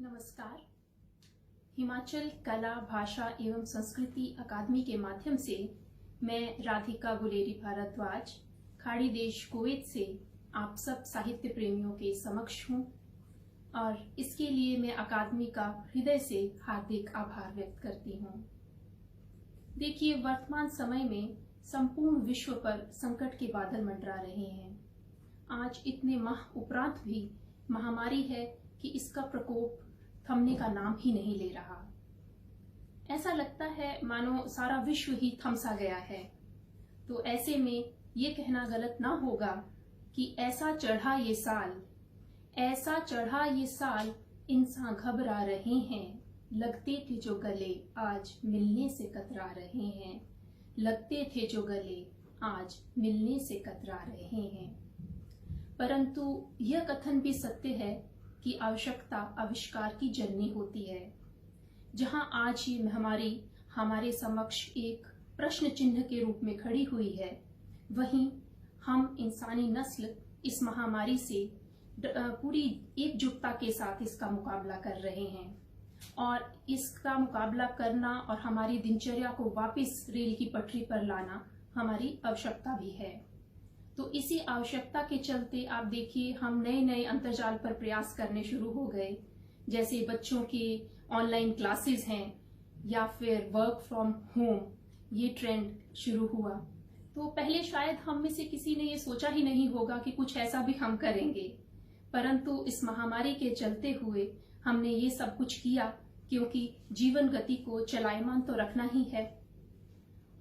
नमस्कार। हिमाचल कला भाषा एवं संस्कृति अकादमी के माध्यम से मैं राधिका गुलेरी भारद्वाज खाड़ी देश कुवैत से आप सब साहित्य प्रेमियों के समक्ष हूँ और इसके लिए मैं अकादमी का हृदय से हार्दिक आभार व्यक्त करती हूँ। देखिए, वर्तमान समय में संपूर्ण विश्व पर संकट के बादल मंडरा रहे हैं। आज इतने माह उपरांत भी महामारी है कि इसका प्रकोप थमने का नाम ही नहीं ले रहा। ऐसा लगता है मानो सारा विश्व ही थम सा गया है। तो ऐसे में ये कहना गलत ना होगा कि ऐसा चढ़ा ये साल इंसान घबरा रहे हैं। लगते थे जो गले आज मिलने से कतरा रहे हैं। लगते थे जो गले आज मिलने से कतरा रहे हैं। परंतु यह कथन भी सत्य है कि आवश्यकता आविष्कार की जननी होती है। जहां आज ये महामारी हमारे समक्ष एक प्रश्न चिन्ह के रूप में खड़ी हुई है, वहीं हम इंसानी नस्ल इस महामारी से पूरी एकजुटता के साथ इसका मुकाबला कर रहे हैं और इसका मुकाबला करना और हमारी दिनचर्या को वापस रेल की पटरी पर लाना हमारी आवश्यकता भी है। तो इसी आवश्यकता के चलते आप देखिए, हम नए अंतर्जाल पर प्रयास करने शुरू हो गए। जैसे बच्चों के ऑनलाइन क्लासेस हैं या फिर वर्क फ्रॉम होम, ये ट्रेंड शुरू हुआ। तो पहले शायद हम में से किसी ने ये सोचा ही नहीं होगा कि कुछ ऐसा भी हम करेंगे, परंतु इस महामारी के चलते हुए हमने ये सब कुछ किया क्योंकि जीवन गति को चलायमान तो रखना ही है।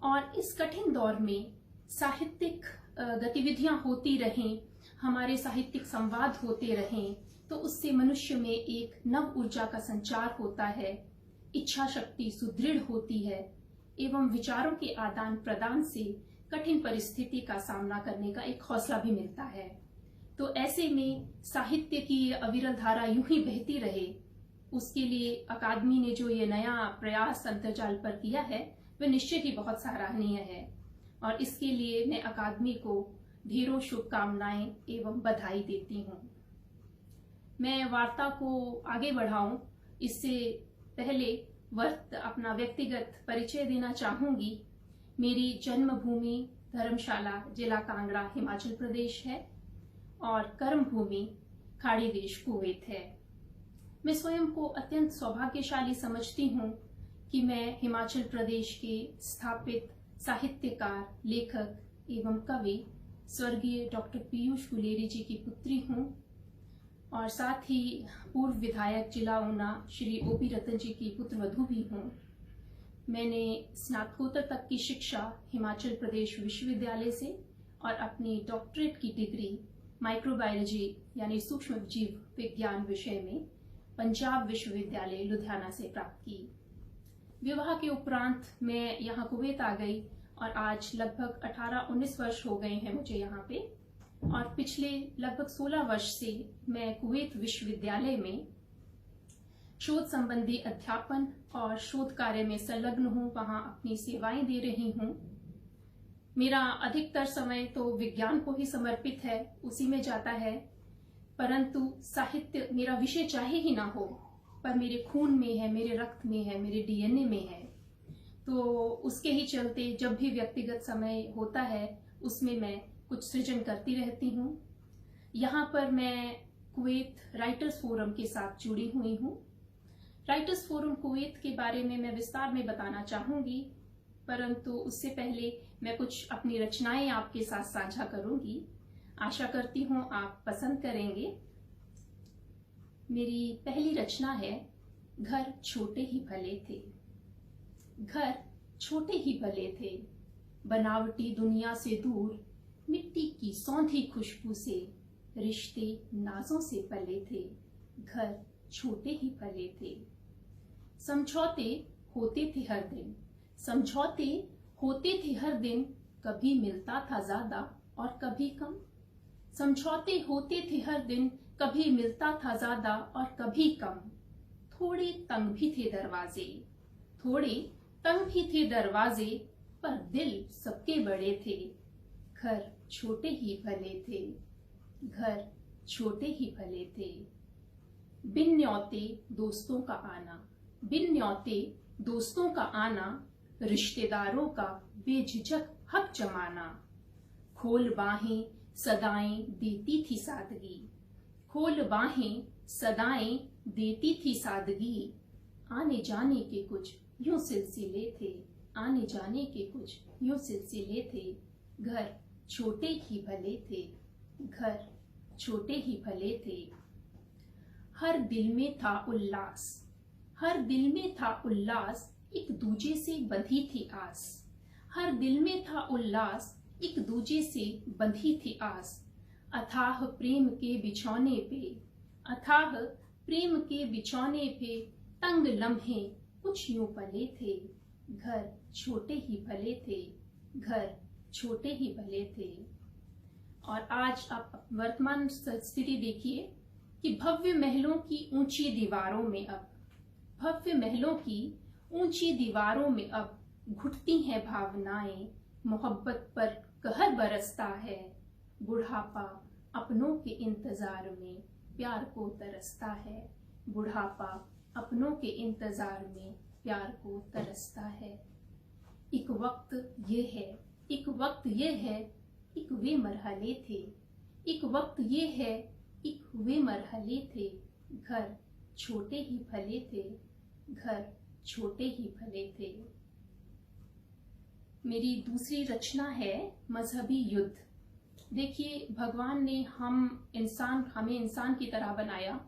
और इस कठिन दौर में साहित्यिक गतिविधियां होती रहें, हमारे साहित्यिक संवाद होते रहें, तो उससे मनुष्य में एक नव ऊर्जा का संचार होता है, इच्छा शक्ति सुदृढ़ होती है एवं विचारों के आदान प्रदान से कठिन परिस्थिति का सामना करने का एक हौसला भी मिलता है। तो ऐसे में साहित्य की अविरल धारा यूं ही बहती रहे, उसके लिए अकादमी ने जो ये नया प्रयास अंतर्जाल पर किया है वह निश्चय ही बहुत सराहनीय है और इसके लिए मैं अकादमी को ढेरों शुभकामनाएं एवं बधाई देती हूँ। मैं वार्ता को आगे बढ़ाऊं इससे पहले अपना व्यक्तिगत परिचय देना चाहूंगी। मेरी जन्मभूमि धर्मशाला, जिला कांगड़ा, हिमाचल प्रदेश है और कर्म भूमि खाड़ी देश कुवैत है। मैं स्वयं को अत्यंत सौभाग्यशाली समझती हूँ कि मैं हिमाचल प्रदेश के स्थापित साहित्यकार, लेखक एवं कवि स्वर्गीय डॉक्टर पीयूष गुलेरी जी की पुत्री हूँ और साथ ही पूर्व विधायक जिला ऊना श्री ओपी रतन जी की पुत्रवधू भी हूँ। मैंने स्नातकोत्तर तक की शिक्षा हिमाचल प्रदेश विश्वविद्यालय से और अपनी डॉक्टरेट की डिग्री माइक्रोबायोलॉजी यानी सूक्ष्म जीव विज्ञान विषय में पंजाब विश्वविद्यालय लुधियाना से प्राप्त की। विवाह के उपरांत मैं यहाँ कुवैत आ गई और आज लगभग 18-19 वर्ष हो गए हैं मुझे यहाँ पे और पिछले लगभग 16 वर्ष से मैं कुवैत विश्वविद्यालय में शोध संबंधी अध्यापन और शोध कार्य में संलग्न हूँ, वहाँ अपनी सेवाएं दे रही हूँ। मेरा अधिकतर समय तो विज्ञान को ही समर्पित है, उसी में जाता है, परंतु साहित्य मेरा विषय चाहे ही ना हो पर मेरे खून में है, मेरे रक्त में है, मेरे डीएनए में है। तो उसके ही चलते जब भी व्यक्तिगत समय होता है उसमें मैं कुछ सृजन करती रहती हूँ। यहाँ पर मैं कुवैत राइटर्स फोरम के साथ जुड़ी हुई हूँ। राइटर्स फोरम कुवैत के बारे में मैं विस्तार में बताना चाहूंगी, परंतु उससे पहले मैं कुछ अपनी रचनाएं आपके साथ साझा करूंगी। आशा करती हूँ आप पसंद करेंगे। मेरी पहली रचना है घर छोटे ही भले थे। घर छोटे ही भले थे, बनावटी दुनिया से दूर, मिट्टी की सौंधी खुशबू से, रिश्ते नाजों से पले थे। घर छोटे ही भले थे। समझौते होते थे हर दिन, समझौते होते थे हर दिन, कभी मिलता था ज्यादा और कभी कम। समझौते होते थे हर दिन, कभी मिलता था ज्यादा और कभी कम। थोड़े तंग भी थे दरवाजे, थोड़े तंग भी थे दरवाजे, पर दिल सबके बड़े थे। घर छोटे ही भले थे, घर छोटे ही भले थे। बिन न्योते दोस्तों का आना, बिन न्योते दोस्तों का आना, रिश्तेदारों का बेझिझक हक जमाना। खोल बाहें सदाएं देती थी सादगी, खोल बाहें सदाएं देती थी सादगी। आने जाने के कुछ यूं सिलसिले थे, आने जाने के कुछ यूं सिलसिले थे। घर छोटे ही भले थे, घर छोटे ही भले थे। हर दिल में था उल्लास, हर दिल में था उल्लास, एक दूजे से बंधी थी आस। हर दिल में था उल्लास, एक दूजे से बंधी थी आस। अथाह प्रेम के बिछौने पे, अथाह प्रेम के बिछौने पे, तंग लम्हे कुछ यूं पले थे। घर छोटे ही भले थे, घर छोटे ही भले थे। और आज आप वर्तमान स्थिति देखिए कि भव्य महलों की ऊंची दीवारों में अब, भव्य महलों की ऊंची दीवारों में अब घुटती हैं भावनाएं। मोहब्बत पर कहर बरसता है, बुढ़ापा अपनों के इंतजार में प्यार को तरसता है। बुढ़ापा अपनों के इंतजार में प्यार को तरसता है। एक वक्त ये है, एक वक्त ये है, एक वे मरहले थे। एक वक्त ये है, एक वे मरहले थे। घर छोटे ही भले थे, घर छोटे ही भले थे। मेरी दूसरी रचना है मजहबी युद्ध। देखिए, भगवान ने हमें इंसान की तरह बनाया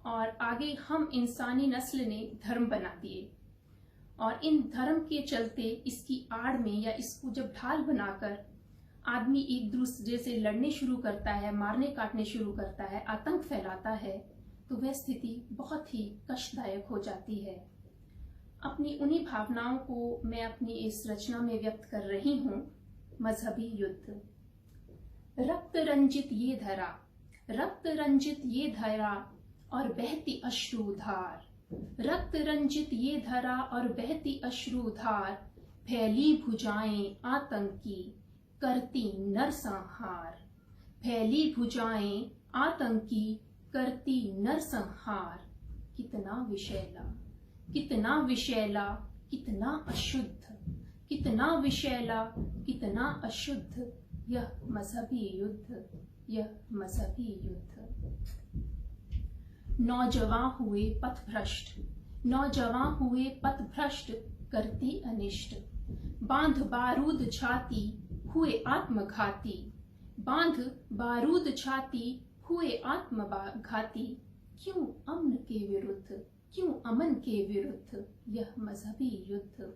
और आगे हम इंसानी नस्ल ने धर्म बना दिए, और इन धर्म के चलते इसकी आड़ में या इसको जब ढाल बनाकर आदमी एक दूसरे से लड़ने शुरू करता है, मारने काटने शुरू करता है, आतंक फैलाता है, तो वह स्थिति बहुत ही कष्टदायक हो जाती है। अपनी उन्हीं भावनाओं को मैं अपनी इस रचना में व्यक्त कर रही हूँ। मजहबी युद्ध। रक्त रंजित ये धरा, रक्त रंजित ये धरा और बहती अश्रुधार। रक्त रंजित ये धरा और बहती अश्रुधार, फैली भुजाएं आतंकी करती नरसंहार। फैली भुजाएं आतंकी करती नरसंहार। कितना विषैला, कितना विषैला, कितना अशुद्ध, कितना विषैला, कितना अशुद्ध यह मजहबी युद्ध, यह मजहबी युद्ध। नौजवान हुए पथभ्रष्ट, नौजवान हुए पथभ्रष्ट करते अनिष्ट। बांध बारूद छाती हुए आत्मघाती, बांध बारूद छाती हुए आत्मघाती। क्यों अमन के विरुद्ध, क्यों अमन के विरुद्ध यह मजहबी युद्ध,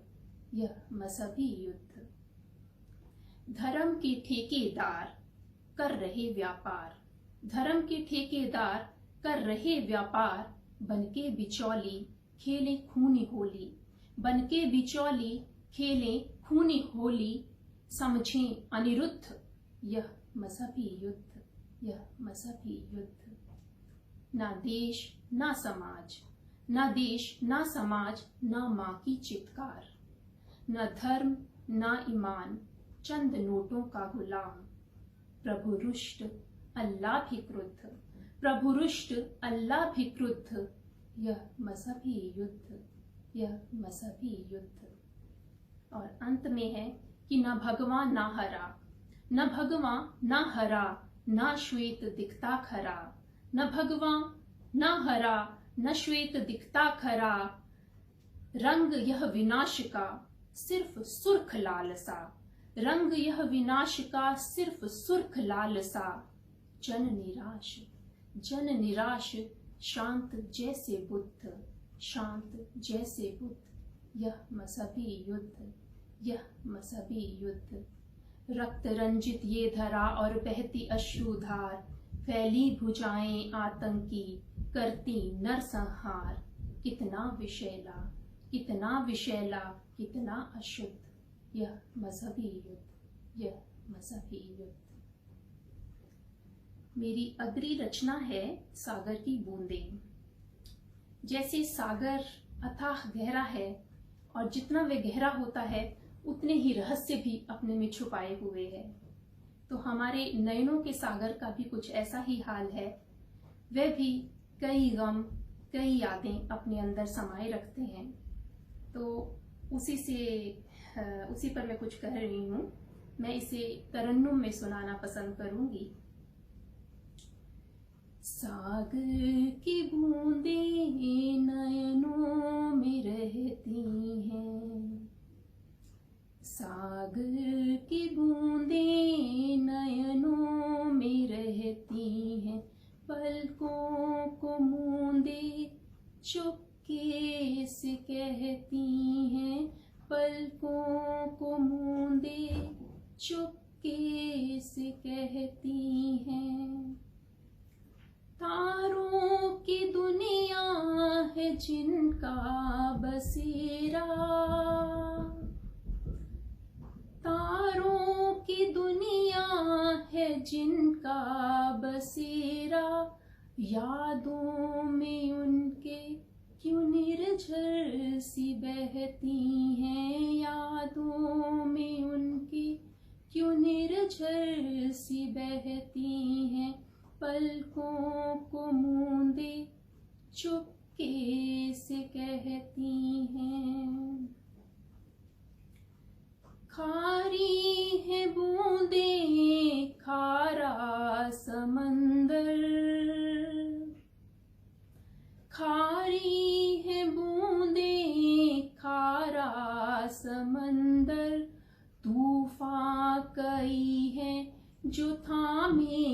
यह मजहबी युद्ध। धर्म के ठेकेदार कर रहे व्यापार, धर्म के ठेकेदार कर रहे व्यापार। बनके बिचौली खेले खूनी होली, बनके बिचौली खेले खूनी होली। समझें अनिरुद्ध यह मजहबी युद्ध, यह मजहबी युद्ध। ना देश ना समाज, ना देश ना समाज, ना माँ की चित्कार। न धर्म ना ईमान, चंद नोटों का गुलाम। प्रभु रुष्ट अल्लाह भी क्रुद्ध, प्रभु रुष्ट अल्लाह भी क्रुद्ध। यह मजहबी युद्ध, यह मजहबी युद्ध। और अंत में है कि न भगवान ना हरा, न भगवान ना हरा, ना श्वेत दिखता खरा। न भगवान ना हरा, न श्वेत दिखता खरा। रंग यह विनाश का सिर्फ सुर्ख लाल सा, रंग यह विनाश का सिर्फ सुर्ख लाल सा। जन निराश, जन निराश, शांत जैसे बुद्ध, शांत जैसे बुद्ध। यह मजहबी युद्ध, यह मजहबी युद्ध। रक्त रंजित ये धरा और बहती अश्रुधार। फैली भुजाएं आतंकी करती नरसंहार। कितना विषैला, कितना विषैला, कितना अशुद्ध यह मजहबी युद्ध, यह मजहबी युद्ध। मेरी अगली रचना है सागर की बूंदें। जैसे सागर अथाह गहरा है और जितना वह गहरा होता है उतने ही रहस्य भी अपने में छुपाए हुए हैं। तो हमारे नयनों के सागर का भी कुछ ऐसा ही हाल है। वह भी कई गम, कई यादें अपने अंदर समाये रखते हैं। तो उसी पर मैं कुछ कह रही हूँ। मैं इसे तरन्नुम में सुनाना पसंद करूंगी। सागर की बूंदें नयनों में रहती हैं, सागर की बूंदें नयनों में रहती हैं, पलकों को मूंदे चुपके से कहती हैं, पलकों को मूंदे चुपके से कहती हैं। तारों की दुनिया है जिनका बसेरा, तारों की दुनिया है जिनका बसेरा, यादों में उनके क्यों निर्झर सी बहती हैं, यादों में उनके क्यों निर्झर सी बहती हैं, पलकों को मूंदे चुपके से कहती हैं। खारी है बूंदें खारा समंदर, खारी है बूंदें खारा समंदर, तूफान कई है जो थामे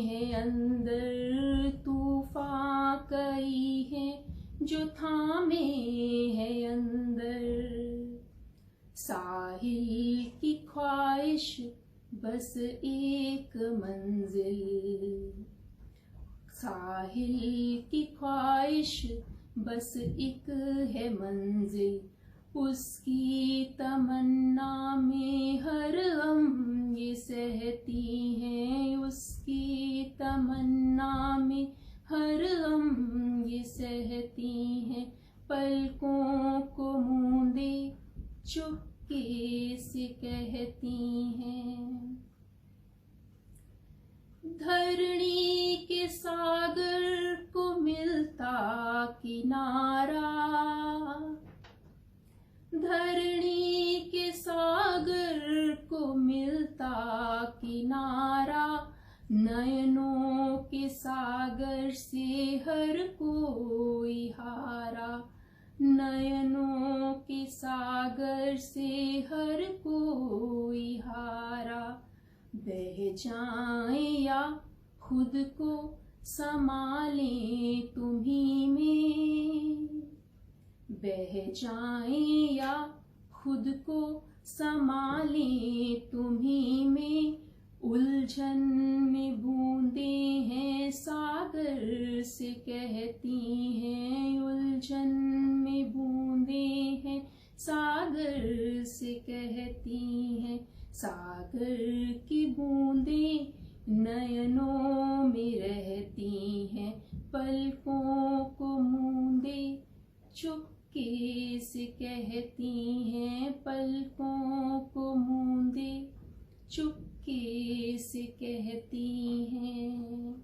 है अंदर, तूफान कई है जो थामे है अंदर। साहिल की ख्वाहिश बस एक मंजिल, साहिल की ख्वाहिश बस एक है मंजिल, उसकी तमन्ना में हर गम ये सहती हैं, उसकी तमन्ना में हर गम ये सहती हैं, पलकों को मूंदे चुपके से कहती हैं। धरणी के सागर को मिलता किनारा, धरणी के सागर को मिलता किनारा, नयनों के सागर से हर कोई हारा, नयनों के सागर से हर कोई हारा। बह जाएं या खुद को संभालें तुम्हीं में, बह जाएं या खुद को संभालें तुम्हीं में, उलझन में बूंदें हैं सागर से कहती हैं, उलझन में बूंदें हैं सागर से कहती हैं, सागर की बूंदें नयनों में रहती हैं, पलकों को मूंदे चुपके से कहती हैं, पलकों को मूंदे चुपके से कहती हैं।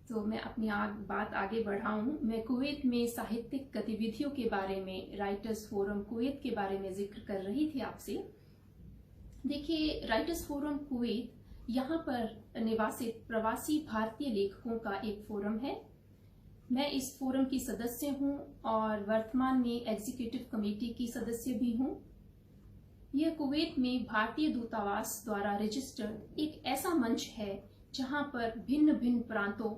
तो मैं अपनी बात आगे बढ़ाऊं। मैं कुवैत में साहित्यिक गतिविधियों के बारे में, राइटर्स फोरम कुवैत के बारे में जिक्र कर रही थी आपसे। देखिए, राइटर्स फोरम कुवैत यहाँ पर निवासित प्रवासी भारतीय लेखकों का एक फोरम है। मैं इस फोरम की सदस्य हूँ और वर्तमान में एग्जीक्यूटिव कमेटी की सदस्य भी हूँ। यह कुवैत में भारतीय दूतावास द्वारा रजिस्टर्ड एक ऐसा मंच है जहाँ पर भिन्न भिन्न प्रांतों,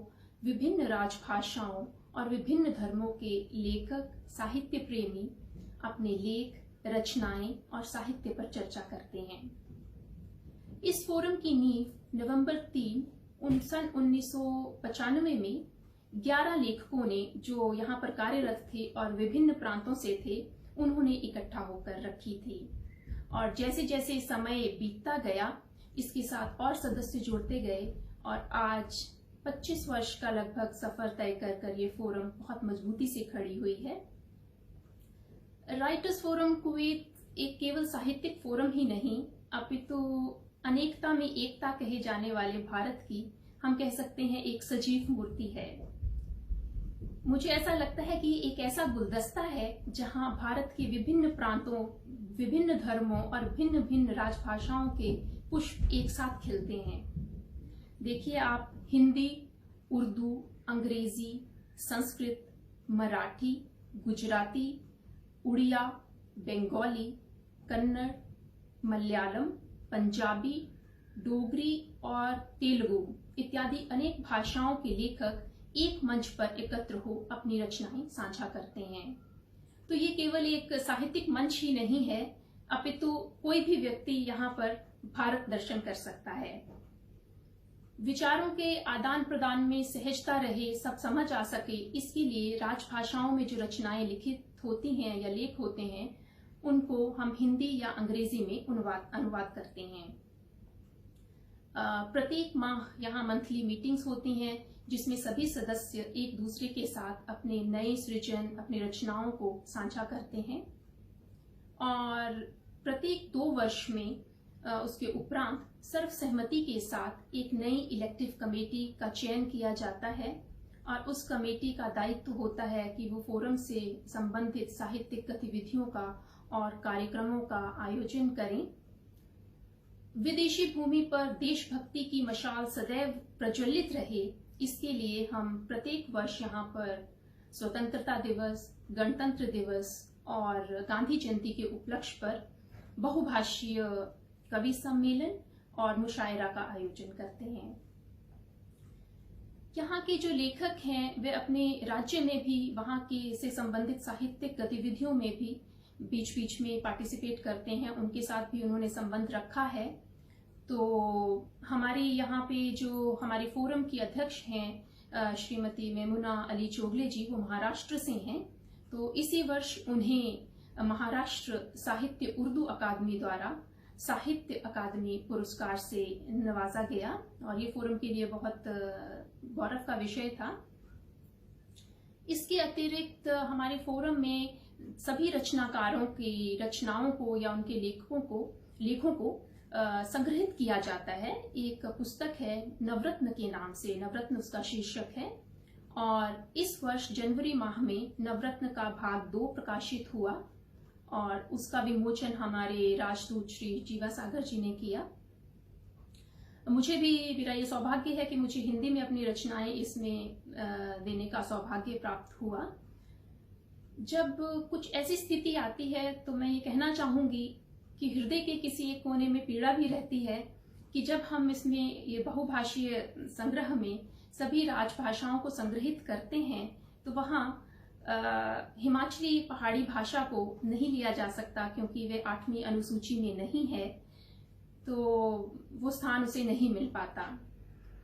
विभिन्न राजभाषाओं और विभिन्न धर्मों के लेखक, साहित्य प्रेमी अपने लेख, रचनाएं और साहित्य पर चर्चा करते हैं। इस फोरम की नींव नवंबर 3 सन 1995 में 11 लेखकों ने, जो यहाँ पर कार्यरत थे और विभिन्न प्रांतों से थे, उन्होंने इकट्ठा होकर रखी थी। और जैसे जैसे समय बीतता गया, इसके साथ और सदस्य जुड़ते गए और आज 25 वर्ष का लगभग सफर तय कर ये फोरम बहुत मजबूती से खड़ी हुई है। राइटर्स फोरम कुवैत एक केवल साहित्यिक फोरम ही नहीं, अपितु अनेकता में एकता कहे जाने वाले भारत की हम कह सकते हैं एक सजीव मूर्ति है। मुझे ऐसा लगता है कि एक ऐसा गुलदस्ता है जहां भारत के विभिन्न प्रांतों, विभिन्न धर्मों और भिन्न भिन्न राजभाषाओं के पुष्प एक साथ खिलते हैं। देखिए आप, हिंदी, उर्दू, अंग्रेजी, संस्कृत, मराठी, गुजराती, उड़िया, बंगाली, कन्नड़, मलयालम, पंजाबी, डोगरी और तेलुगु इत्यादि अनेक भाषाओं के लेखक एक मंच पर एकत्र हो अपनी रचनाएं साझा करते हैं। तो ये केवल एक साहित्यिक मंच ही नहीं है, अपितु कोई भी व्यक्ति यहाँ पर भारत दर्शन कर सकता है। विचारों के आदान प्रदान में सहजता रहे, सब समझ आ सके, इसके लिए राजभाषाओं में जो रचनाएं लिखित होती हैं या लेख होते हैं, उनको हम हिंदी या अंग्रेजी में अनुवाद करते हैं। प्रत्येक माह यहाँ मंथली मीटिंग्स होती हैं जिसमें सभी सदस्य एक दूसरे के साथ अपने नए सृजन, अपनी रचनाओं को साझा करते हैं और प्रत्येक 2 वर्ष में उसके उपरांत सर्वसहमति के साथ एक नई इलेक्टिव कमेटी का चयन किया जाता है और उस कमेटी का दायित्व होता है कि वो फोरम से संबंधित साहित्यिक गतिविधियों का और कार्यक्रमों का आयोजन करें। विदेशी भूमि पर देशभक्ति की मशाल सदैव प्रज्वलित रहे, इसके लिए हम प्रत्येक वर्ष यहाँ पर स्वतंत्रता दिवस, गणतंत्र दिवस और गांधी जयंती के उपलक्ष्य पर बहुभाषीय कवि सम्मेलन और मुशायरा का आयोजन करते हैं। यहाँ के जो लेखक हैं वे अपने राज्य में भी वहाँ की से संबंधित साहित्यिक गतिविधियों में भी बीच बीच में पार्टिसिपेट करते हैं, उनके साथ भी उन्होंने संबंध रखा है। तो हमारे यहाँ पे जो हमारे फोरम की अध्यक्ष हैं श्रीमती मेमुना अली चोगले जी, वो महाराष्ट्र से हैं। तो इसी वर्ष उन्हें महाराष्ट्र साहित्य उर्दू अकादमी द्वारा साहित्य अकादमी पुरस्कार से नवाजा गया और ये फोरम के लिए बहुत गौरव का विषय था। इसके अतिरिक्त हमारे फोरम में सभी रचनाकारों की रचनाओं को या उनके लेखों को संग्रहित किया जाता है। एक पुस्तक है नवरत्न के नाम से, नवरत्न उसका शीर्षक है और इस वर्ष जनवरी माह में नवरत्न का भाग 2 प्रकाशित हुआ और उसका विमोचन हमारे राजदूत श्री जीवा सागर जी ने किया। मुझे भी मेरा ये सौभाग्य है कि मुझे हिंदी में अपनी रचनाएं इसमें देने का सौभाग्य प्राप्त हुआ। जब कुछ ऐसी स्थिति आती है तो मैं ये कहना चाहूंगी कि हृदय के किसी एक कोने में पीड़ा भी रहती है कि जब हम इसमें ये बहुभाषीय संग्रह में सभी राजभाषाओं को संग्रहित करते हैं तो वहाँ हिमाचली पहाड़ी भाषा को नहीं लिया जा सकता क्योंकि वे 8वीं अनुसूची में नहीं है, तो वो स्थान उसे नहीं मिल पाता।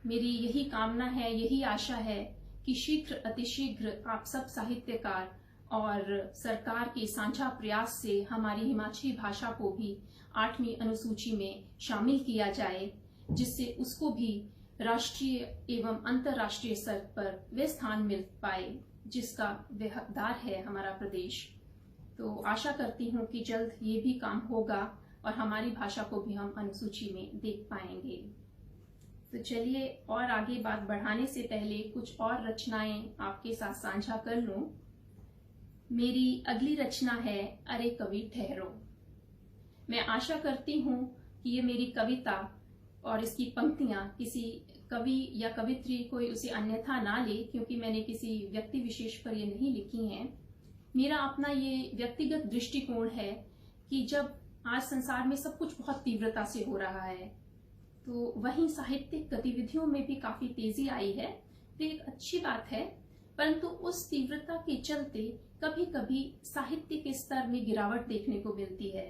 मेरी यही कामना है, यही आशा है कि शीघ्र अतिशीघ्र आप सब साहित्यकार और सरकार के साझा प्रयास से हमारी हिमाचली भाषा को भी 8वीं अनुसूची में शामिल किया जाए, जिससे उसको भी राष्ट्रीय एवं अंतर्राष्ट्रीय स्तर पर वे स्थान मिल पाए जिसका वे हकदार है हमारा प्रदेश। तो आशा करती हूँ कि जल्द ये भी काम होगा और हमारी भाषा को भी हम अनुसूची में देख पाएंगे। तो चलिए और आगे बात बढ़ाने से पहले कुछ और रचनाएं आपके साथ साझा कर लूं। मेरी अगली रचना है अरे कवि ठहरो। मैं आशा करती हूँ कि ये मेरी कविता और इसकी पंक्तियां किसी कवि या कवित्री कोई उसे अन्यथा ना ले, क्योंकि मैंने किसी व्यक्ति विशेष पर ये नहीं लिखी हैं। मेरा अपना ये व्यक्तिगत दृष्टिकोण है कि जब आज संसार में सब कुछ बहुत तीव्रता से हो रहा है तो वहीं साहित्यिक गतिविधियों में भी काफी तेजी आई है, तो एक अच्छी बात है। परंतु उस तीव्रता के चलते कभी कभी साहित्य के स्तर में गिरावट देखने को मिलती है।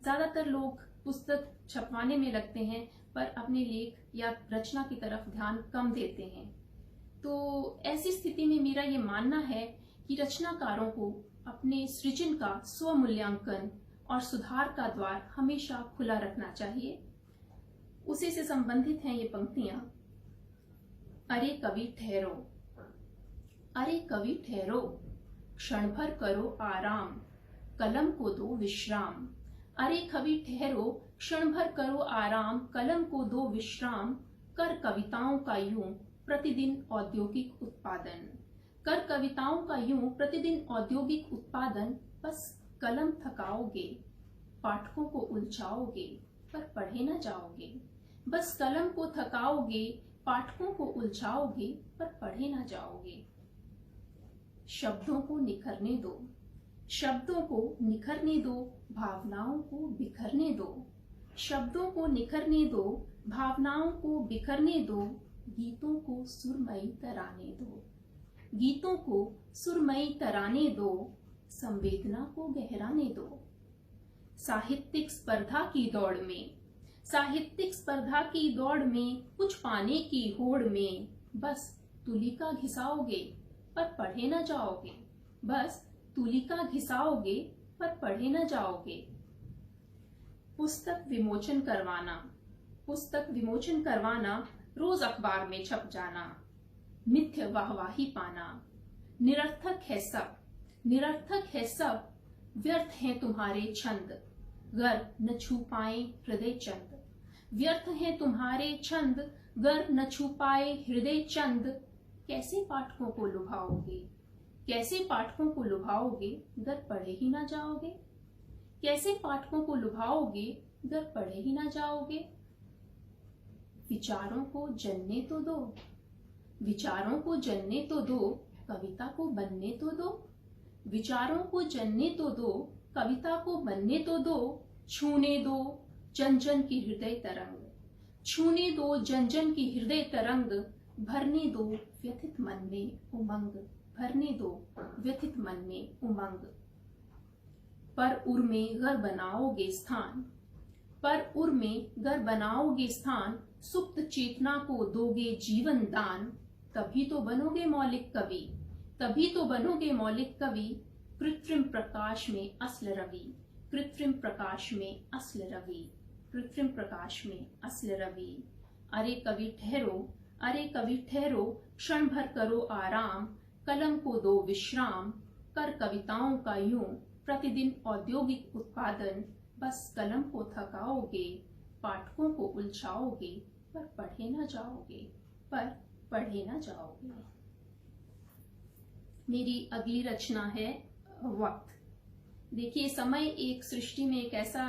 ज्यादातर लोग पुस्तक छपवाने में लगते हैं पर अपने लेख या रचना की तरफ ध्यान कम देते हैं। तो ऐसी स्थिति में मेरा ये मानना है कि रचनाकारों को अपने सृजन का स्वमूल्यांकन और सुधार का द्वार हमेशा खुला रखना चाहिए। उसी से संबंधित हैं ये पंक्तियां। अरे कवि ठहरो, अरे कवि ठहरो, क्षण भर करो आराम, कलम को दो विश्राम। अरे कवि ठहरो, क्षण भर करो आराम, कलम को दो विश्राम, कर कविताओं का यूं प्रतिदिन औद्योगिक उत्पादन, कर कविताओं का यूं प्रतिदिन औद्योगिक उत्पादन। बस कलम थकाओगे, पाठकों को उलझाओगे, पर पढ़े न जाओगे। बस कलम को थकाओगे, पाठकों को उलझाओगे, पर पढ़े न जाओगे। शब्दों को निखरने दो, शब्दों को निखरने दो, भावनाओं को बिखरने दो। शब्दों को निखरने दो, भावनाओं को बिखरने दो। गीतों को सुरमई तराने दो, गीतों को सुरमई तराने दो। संवेदना को गहराने दो। साहित्यिक स्पर्धा की दौड़ में, साहित्यिक स्पर्धा की दौड़ में, कुछ पाने की होड़ में बस तुलिका घिसाओगे, पर पढ़े न जाओगे। बस तुलिका घिसाओगे, पर पढ़े न जाओगे। पुस्तक विमोचन करवाना, पुस्तक विमोचन करवाना, रोज अखबार में छप जाना, मिथ्य वाहवाही पाना। निरर्थक है सब, निरर्थक है सब, व्यर्थ हैं तुम्हारे छंद, गर न छू पाए हृदय चंद। व्यर्थ हैं तुम्हारे छंद, गर न छू पाए हृदय चंद। कैसे पाठकों को लुभाओगे, कैसे पाठकों को लुभाओगे, गर पढ़े ही ना जाओगे। कैसे पाठकों को लुभाओगे, गर पढ़े ही ना जाओगे। विचारों को जनने तो दो, विचारों को जनने तो दो, कविता को बनने तो दो। विचारों को जनने तो दो, कविता को बनने तो दो। छूने दो जन जन की हृदय तरंग, छूने दो जन जन की हृदय तरंग। भरने दो व्यथित मन में उमंग, भरने दो व्यथित मन में उमंग। पर उर में गर बनाओगे स्थान, पर उर में गर बनाओगे स्थान। सुप्त चेतना को दोगे जीवन दान, तभी तो बनोगे मौलिक कवि, तभी तो बनोगे मौलिक कवि। कृत्रिम प्रकाश में असल रवि, कृत्रिम प्रकाश में असल रवि, कृत्रिम प्रकाश में असल रवि। अरे कवि ठहरो, अरे कवि ठहरो, क्षण भर करो आराम। कलम को दो विश्राम, कर कविताओं का यूं प्रतिदिन औद्योगिक उत्पादन। बस कलम को थकाओगे, पाठकों को उलझाओगे, पर पढ़े न जाओगे, पर पढ़े न जाओगे। मेरी अगली रचना है वक्त। देखिए, समय एक सृष्टि में एक ऐसा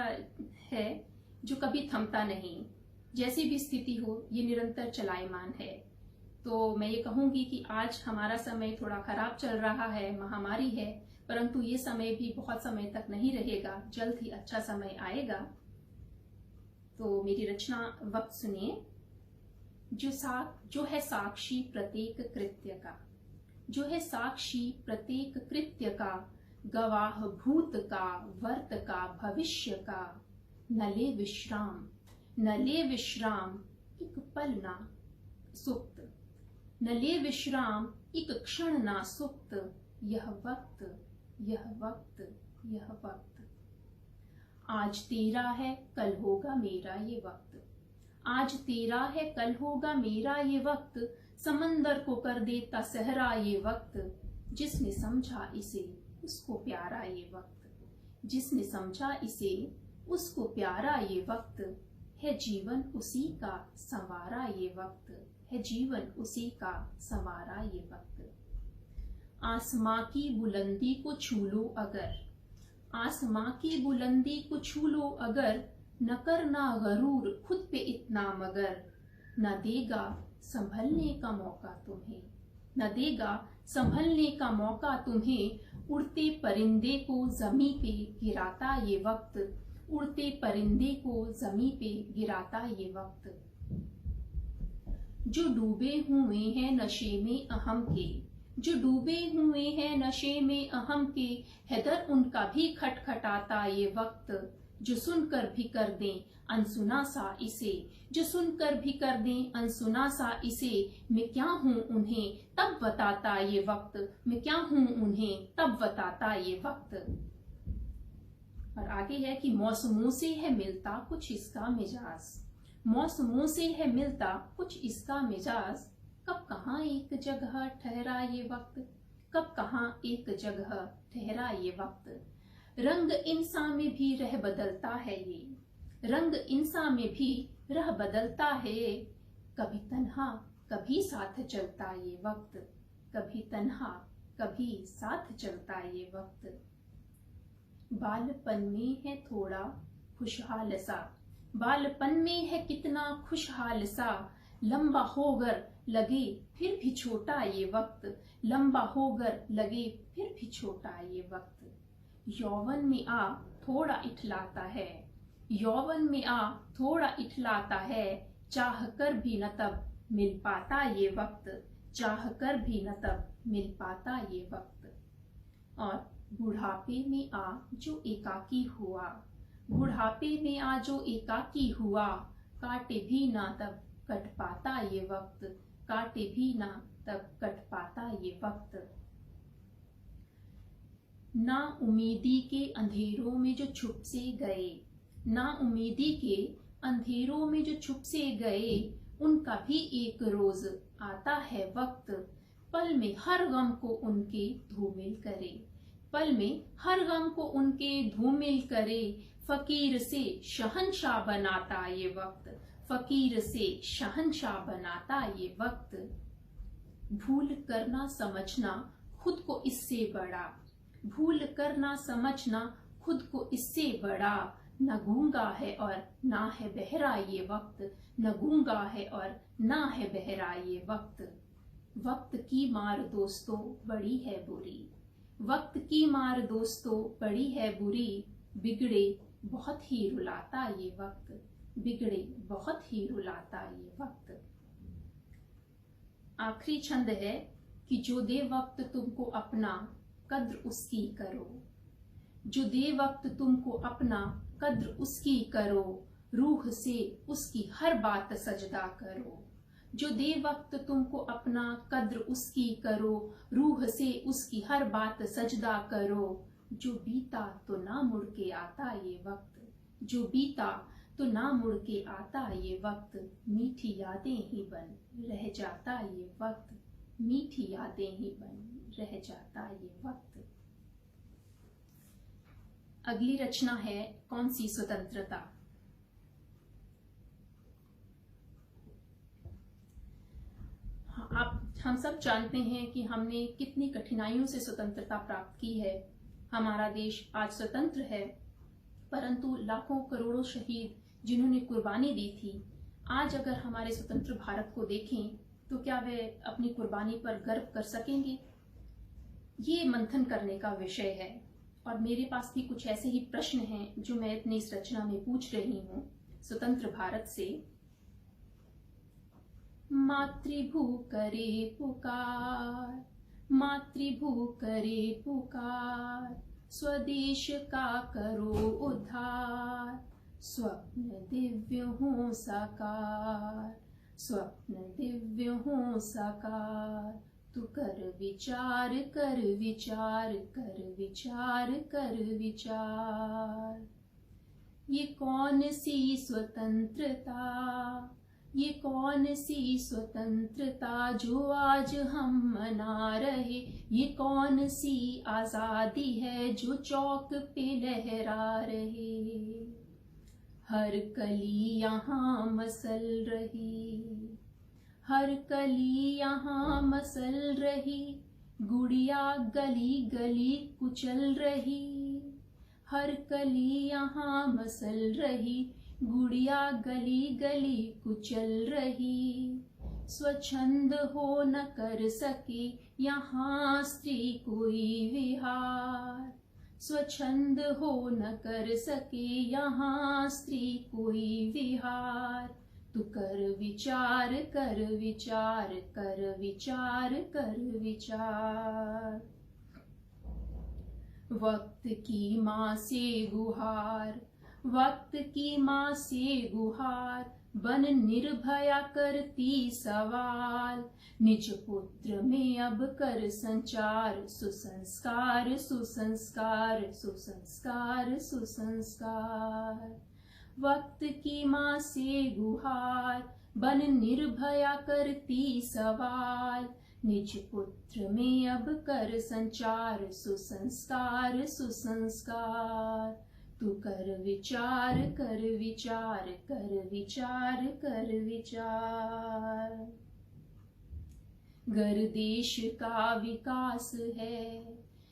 है जो कभी थमता नहीं। जैसी भी स्थिति हो, ये निरंतर चलायमान है। तो मैं ये कहूंगी कि आज हमारा समय थोड़ा खराब चल रहा है, महामारी है, परंतु ये समय भी बहुत समय तक नहीं रहेगा, जल्द ही अच्छा समय आएगा। तो मेरी रचना वक्त सुनिए। जो है साक्षी प्रत्येक कृत्य का, जो है साक्षी प्रत्येक कृत्य का। गवाह भूत का, वर्त का, भविष्य का। न ले विश्राम, न ले विश्राम, एक पल ना सुप्त। न ले विश्राम, एक क्षण ना सुप्त। यह वक्त, यह वक्त, यह वक्त। आज तेरा है, कल होगा मेरा ये वक्त। आज तेरा है, कल होगा मेरा ये वक्त। समंदर को कर देता सहरा ये वक्त। जिसने समझा इसे, उसको प्यारा ये वक्त। जिसने समझा इसे, उसको प्यारा ये वक्त। है जीवन उसी का संवारा ये वक्त। है जीवन उसी का संवारा ये वक्त। आसमां की बुलंदी को छू लो अगर, आसमां की बुलंदी को छू लो अगर। न करना गरूर खुद पे इतना मगर। न देगा संभलने का मौका तुम्हें, न देगा संभलने का मौका तुम्हें। उड़ते परिंदे को जमी पे गिराता ये वक्त। उड़ते परिंदे को जमी पे गिराता ये वक्त। जो डूबे हुए हैं नशे में अहम के, जो डूबे हुए हैं नशे में अहम के। हैदर उनका भी खटखटाता ये वक्त। जो सुनकर भी कर दें अनसुना सा इसे, जो सुनकर भी कर दें अनसुना सा इसे। मैं क्या हूँ उन्हें तब बताता ये वक्त, मैं क्या हूँ उन्हें तब बताता ये वक्त। और आगे है कि मौसमों से है मिलता कुछ इसका मिजाज, मौसमों से है मिलता कुछ इसका मिजाज। कब कहाँ एक जगह ठहरा ये वक्त, कब कहाँ एक जगह ठहरा ये वक्त। रंग इंसान में भी रह बदलता है ये, रंग इंसान में भी रह बदलता है। कभी तन्हा कभी साथ चलता ये वक्त, कभी तन्हा कभी साथ चलता ये वक्त। बालपन में है थोड़ा खुशहाल सा, बालपन में है कितना खुशहाल सा, लंबा होकर लगे फिर भी छोटा ये वक्त, लंबा होकर लगे फिर भी छोटा ये वक्त। यौवन में आ थोड़ा इठलाता है, यौवन में आ थोड़ा इठलाता है, चाह कर भी न तब मिल पाता ये वक्त, चाह कर भी न तब मिल पाता ये वक्त। और बुढ़ापे में आ जो एकाकी हुआ, बुढ़ापे में आ जो एकाकी हुआ, काटे भी ना तब कट पाता ये वक्त, काटे भी ना तब कट पाता ये वक्त। ना उम्मीदी के अंधेरों में जो छुप से गए, ना उम्मीदी के अंधेरों में जो छुप से गए, उनका भी एक रोज आता है वक्त, पल में हर गम को उनके धूमिल करे, पल में हर गम को उनके धूमिल करे। फकीर से शहंशाह बनाता ये वक्त, फकीर से शहंशाह बनाता ये वक्त। भूल करना समझना खुद को इससे बड़ा, भूल करना समझना खुद को इससे बड़ा, न गूंगा है और ना है बहरा ये वक्त, न गूंगा है और ना है बहरा ये वक्त। वक्त की मार दोस्तों बड़ी है बुरी, वक्त की मार दोस्तों बड़ी है बुरी, बिगड़े बहुत ही रुलाता ये वक्त, बिगड़े बहुत ही रुलाता ये वक्त। आखिरी छंद है कि जो दे वक्त तुमको अपना कद्र उसकी करो, जो दे वक्त तुमको अपना कद्र उसकी करो, रूह से उसकी हर बात सजदा करो, जो दे वक्त तुमको अपना कद्र उसकी करो, रूह से उसकी हर बात सजदा करो। जो बीता तो ना मुड़ के आता ये वक्त, जो बीता तो ना मुड़ के आता ये वक्त, मीठी यादें ही बन रह जाता ये वक्त, मीठी यादें ही बन रह जाता ये वक्त। अगली रचना है कौन सी स्वतंत्रता। हम सब जानते हैं कि हमने कितनी कठिनाइयों से स्वतंत्रता प्राप्त की है। हमारा देश आज स्वतंत्र है, परंतु लाखों करोड़ों शहीद जिन्होंने कुर्बानी दी थी, आज अगर हमारे स्वतंत्र भारत को देखें तो क्या वे अपनी कुर्बानी पर गर्व कर सकेंगे? ये मंथन करने का विषय है। और मेरे पास भी कुछ ऐसे ही प्रश्न हैं जो मैं अपनी इस रचना में पूछ रही हूँ स्वतंत्र भारत से। मातृभू करे पुकार, मातृभू करे पुकार, स्वदेश का करो उद्धार, स्वप्न दिव्य हो साकार, स्वप्न दिव्य हो साकार। तू कर विचार, कर विचार, कर विचार, कर विचार। ये कौन सी स्वतंत्रता, ये कौन सी स्वतंत्रता जो आज हम मना रहे, ये कौन सी आजादी है जो चौक पे लहरा रहे। हर कली यहाँ मसल रही, हर कली यहाँ मसल रही, गुड़िया गली गली कुचल रही, हर कली यहाँ मसल रही, गुड़िया गली गली कुचल रही। स्वच्छंद हो न कर सके यहाँ स्त्री कोई विहार, स्वच्छंद हो न कर सके यहाँ स्त्री कोई विहार। तू कर विचार, कर विचार, कर विचार, कर विचार। वक्त की माँ से गुहार, वक्त की माँ से गुहार, बन निर्भया करती सवाल, निज पुत्र में अब कर संचार, सुसंस्कार, सुसंस्कार, सुसंस्कार, सुसंस्कार। वक्त की माँ से गुहार, बन निर्भया करती सवाल, निज पुत्र में अब कर संचार, सुसंस्कार, सुसंस्कार। तू कर विचार कर विचार कर विचार कर विचार। गर देश का विकास है,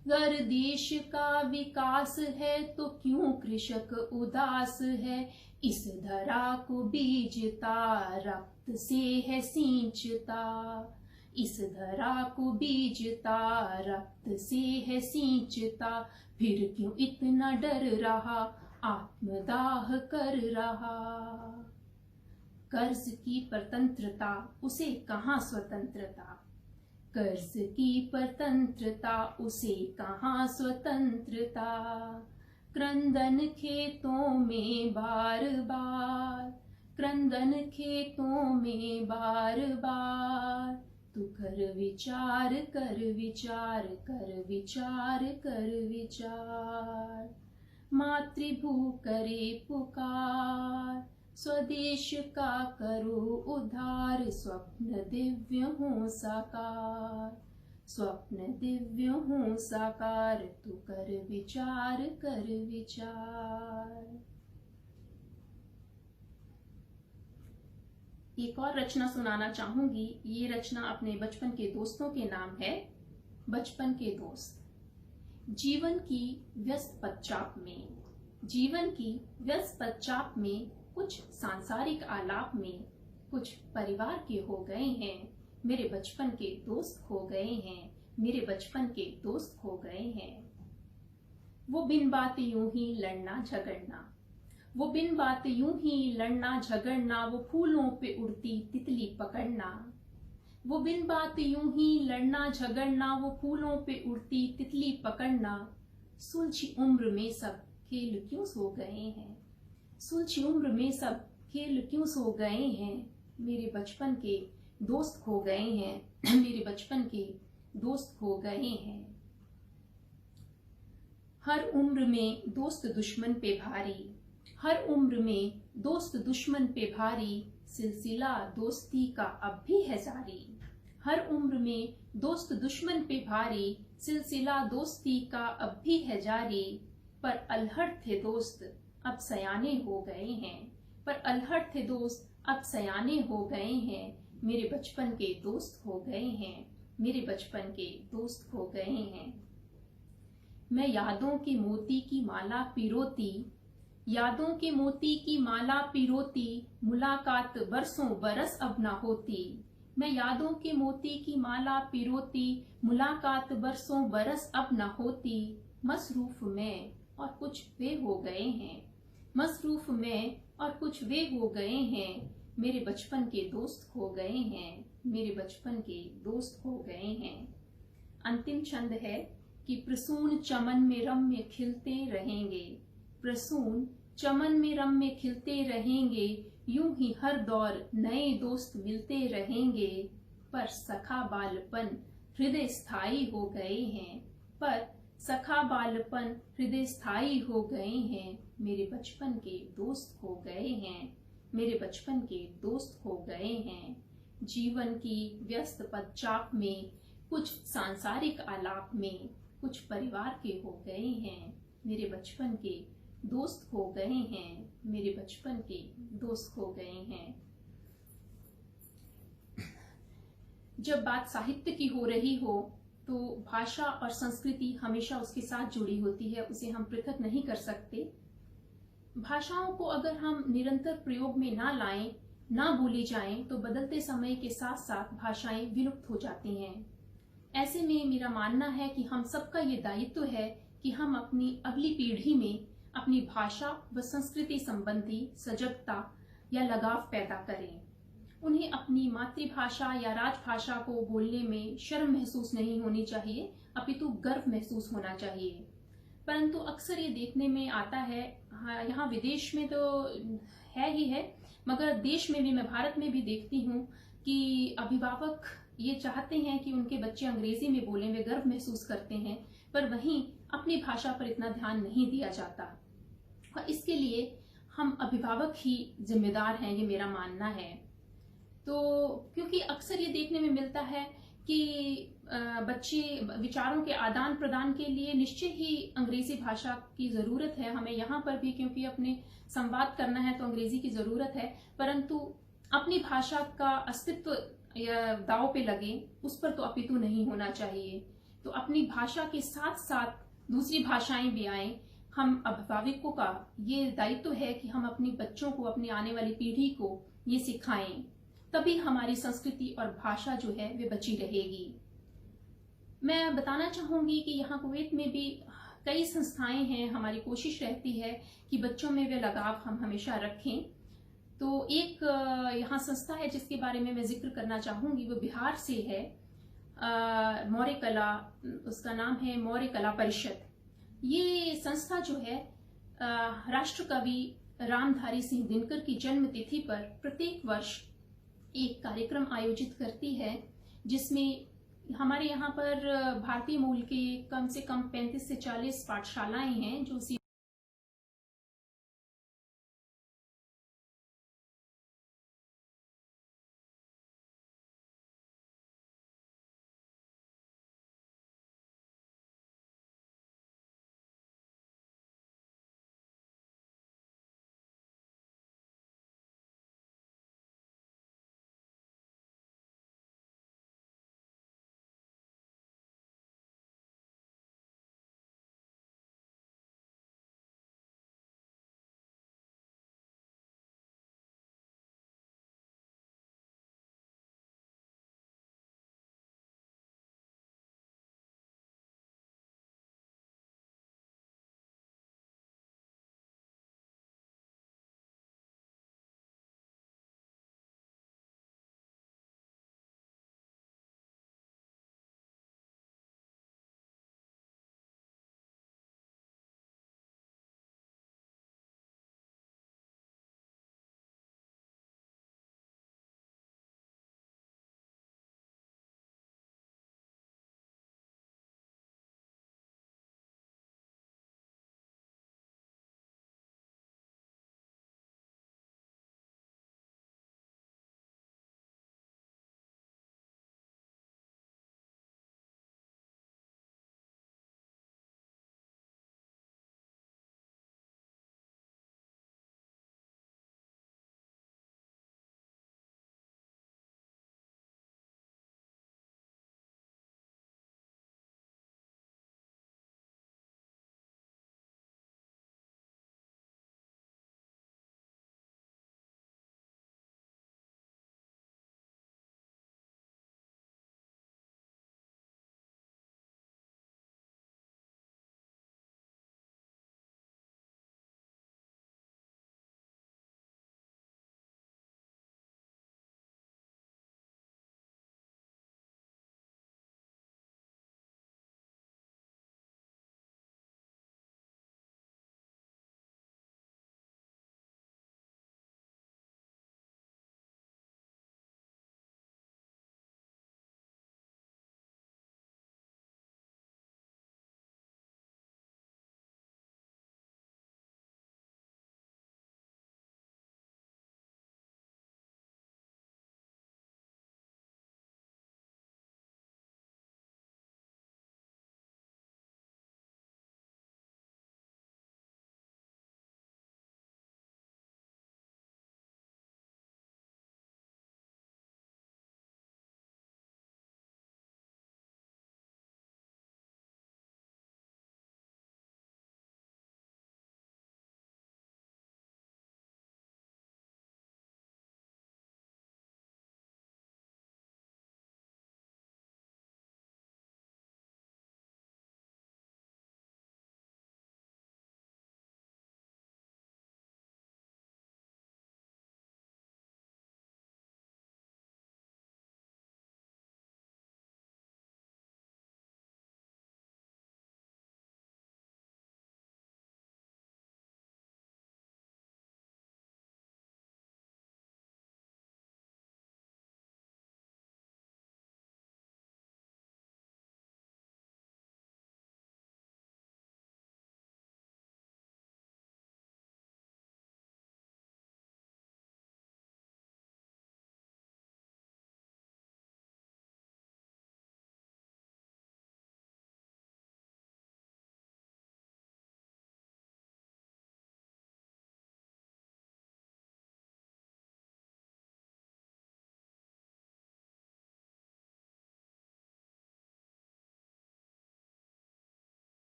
गर देश का विकास है तो क्यों कृषक उदास है। इस धरा को बीजता रक्त से है सींचता, इस धरा को बीजता रक्त से है सींचता। फिर क्यों इतना डर रहा, आत्मदाह कर रहा। कर्ज की परतंत्रता उसे कहाँ स्वतंत्रता, कर्ज की परतंत्रता उसे कहाँ स्वतंत्रता। क्रंदन खेतों में बार बार, क्रंदन खेतों में बार बार। तू कर विचार कर विचार कर विचार कर विचार। मातृभू करे पुकार, स्वदेश का करो उद्धार। स्वप्न दिव्य हो साकार, स्वप्न दिव्य हो साकार। तू कर विचार कर विचार। एक और रचना सुनाना चाहूंगी। ये रचना अपने बचपन के दोस्तों के नाम है। बचपन के दोस्त। जीवन की व्यस्त पदचाप में, जीवन की व्यस्त पदचाप में कुछ सांसारिक आलाप में कुछ परिवार के हो गए हैं। मेरे बचपन के दोस्त खो गए हैं, मेरे बचपन के दोस्त खो गए हैं। वो बिन बात यूं ही लड़ना झगड़ना, वो बिन बात यूं ही लड़ना झगड़ना। वो फूलों पे उड़ती तितली पकड़ना, वो बिन बात यूं ही लड़ना झगड़ना। वो फूलों पे उड़ती तितली पकड़ना। सुलझी उम्र में सब खेल क्यों सो गए हैं, सुलझी उम्र में सब खेल क्यों सो गए हैं। मेरे बचपन के दोस्त खो गए हैं, मेरे बचपन के दोस्त खो गए हैं। हर उम्र में दोस्त दुश्मन पे भारी, हर उम्र में दोस्त दुश्मन पे भारी। सिलसिला दोस्ती का अब भी है जारी, हर उम्र में दोस्त दुश्मन पे भारी। सिलसिला दोस्ती का अब भी है जारी। पर अल्हड़ थे दोस्त अब सयाने हो गए हैं, पर अल्हड़ थे दोस्त अब सयाने हो गए हैं। मेरे बचपन के दोस्त खो गए हैं, मेरे बचपन के दोस्त खो गए हैं। मैं यादों के मोती की माला पिरोती, यादों के मोती की माला पिरोती। मुलाकात बरसों बरस अब ना होती, मैं यादों के मोती की माला पिरोती। मुलाकात बरसों बरस अब ना होती। मसरूफ में और कुछ वे हो गए हैं, मसरूफ में और कुछ वे हो गए हैं। मेरे बचपन के दोस्त खो गए हैं, मेरे बचपन के दोस्त खो गए हैं। अंतिम छंद है कि प्रसून चमन में रम्य खिलते रहेंगे, प्रसून चमन में रम्य खिलते रहेंगे। यूं ही हर दौर नए दोस्त मिलते रहेंगे। पर सखा बालपन हृदय स्थायी हो गए हैं, पर सखा बालपन हृदय स्थायी हो गए हैं। मेरे बचपन के दोस्त हो गए हैं, मेरे बचपन के दोस्त हो गए हैं। जीवन की व्यस्त पदचाप में कुछ सांसारिक आलाप में कुछ परिवार के हो गए हैं। मेरे बचपन के दोस्त हो गए हैं, मेरे बचपन के दोस्त हो गए हैं। जब बात साहित्य की हो रही हो तो भाषा और संस्कृति हमेशा उसके साथ जुड़ी होती है, उसे हम पृथक नहीं कर सकते। भाषाओं को अगर हम निरंतर प्रयोग में ना लाएं, ना बोली जाएं, तो बदलते समय के साथ साथ भाषाएं विलुप्त हो जाती हैं। ऐसे में मेरा मानना है कि हम सबका ये दायित्व है कि हम अपनी अगली पीढ़ी में अपनी भाषा व संस्कृति संबंधी सजगता या लगाव पैदा करें। उन्हें अपनी मातृभाषा या राजभाषा को बोलने में शर्म महसूस नहीं होनी चाहिए, अपितु गर्व महसूस होना चाहिए। परंतु अक्सर ये देखने में आता है, हाँ यहाँ विदेश में तो है ही है, मगर देश में भी, मैं भारत में भी देखती हूँ कि अभिभावक ये चाहते हैं कि उनके बच्चे अंग्रेजी में बोलें, वे गर्व महसूस करते हैं, पर वहीं अपनी भाषा पर इतना ध्यान नहीं दिया जाता। और इसके लिए हम अभिभावक ही जिम्मेदार हैं, ये मेरा मानना है। तो क्योंकि अक्सर ये देखने में मिलता है कि बच्चे विचारों के आदान प्रदान के लिए निश्चय ही अंग्रेजी भाषा की जरूरत है हमें यहाँ पर भी, क्योंकि अपने संवाद करना है तो अंग्रेजी की जरूरत है। परंतु अपनी भाषा का अस्तित्व या दांव पे लगे उस पर तो अपितु नहीं होना चाहिए। तो अपनी भाषा के साथ साथ दूसरी भाषाएं भी आए। हम अभिभावकों का ये दायित्व है कि हम अपने बच्चों को, अपनी आने वाली पीढ़ी को ये सिखाएं, तभी हमारी संस्कृति और भाषा जो है वे बची रहेगी। मैं बताना चाहूंगी कि यहाँ कुवैत में भी कई संस्थाएं हैं। हमारी कोशिश रहती है कि बच्चों में वे लगाव हम हमेशा रखें। तो एक यहाँ संस्था है जिसके बारे में मैं जिक्र करना चाहूंगी, वो बिहार से है, मौर्य कला, उसका नाम है मौर्य कला परिषद। ये संस्था जो है राष्ट्रकवि रामधारी सिंह दिनकर की जन्म तिथि पर प्रत्येक वर्ष एक कार्यक्रम आयोजित करती है, जिसमें हमारे यहाँ पर भारतीय मूल के कम से कम 35 से 40 पाठशालाएं हैं जो